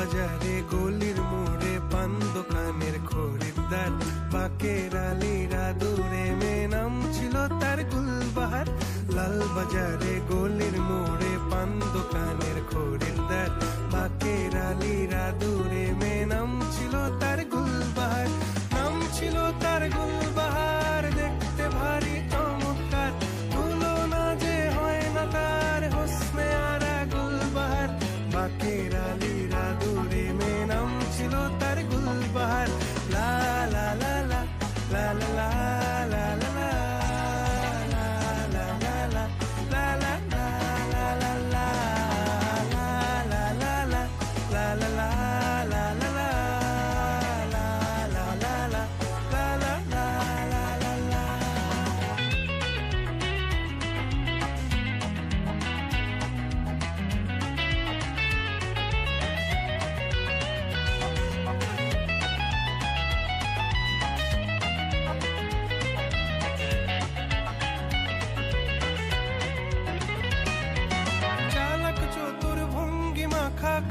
বাজারে গলির মোড়ে পান দোকানের খরিদ্দার, বাঁকের আলীরা দূরে মেয়ে নাম ছিল তার গুলবাহার। লাল বাজারে গলির মোড়ে পান দোকানের খরিদ্দার, বাঁকের আলীরা দূরে মেয়ে নাম ছিল তার গুলবাহার। নাম ছিল তার গুলবাহার, দেখতে ভারী চমৎকার, তুলনা যে হয় না তার হোসনে আরা গুলবাহার। বাঁকের আলীরা দূরে মেয়ে নাম ছিল তার গুলবাহার। লা লা লা লা লা লা লা লা লা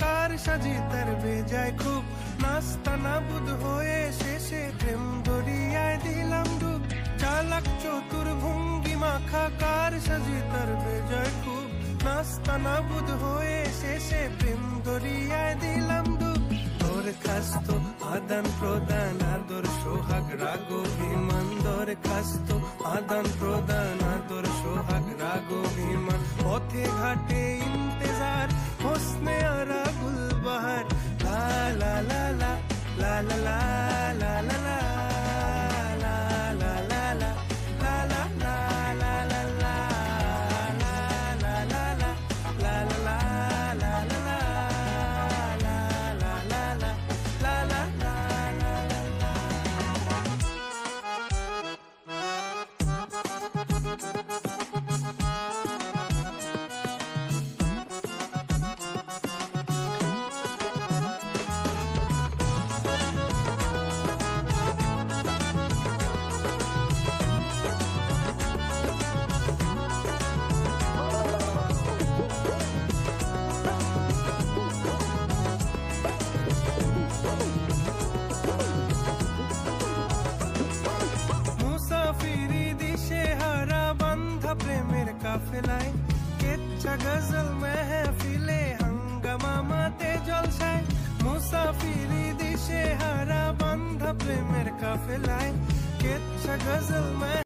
কার সাজি তার বেজায় খুব, নাস্তা নাবুদ হয়ে শেষে প্রেম দরিয়ায় দিলাম ডুব। চালাক চতুর ভঙ্গি মাখা কার সাজি তার বেজায় খুব, নাস্তা নাবুদ হয়ে শেষে প্রেম দরিয়ায় দিলাম ডুব। দরখাস্ত আদান প্রদান আদর সোহাগ রাগ অভিমান, দরখাস্ত আদান প্রদান আদর সোহাগ রাগ অভিমান। পথে ঘাটে ইন্তেজার হোসনে আরা গুলবাহার। লা লা লা লা লা লা লা লা লা প্রেমের কাফেলায়, কেচ্ছা গজল মেহফিলে হাঙ্গামা মাতে জলসায়। মুসাফিরি দিশে হারা বান্ধা প্রেমের কাফেলায়, কেচ্ছা গজল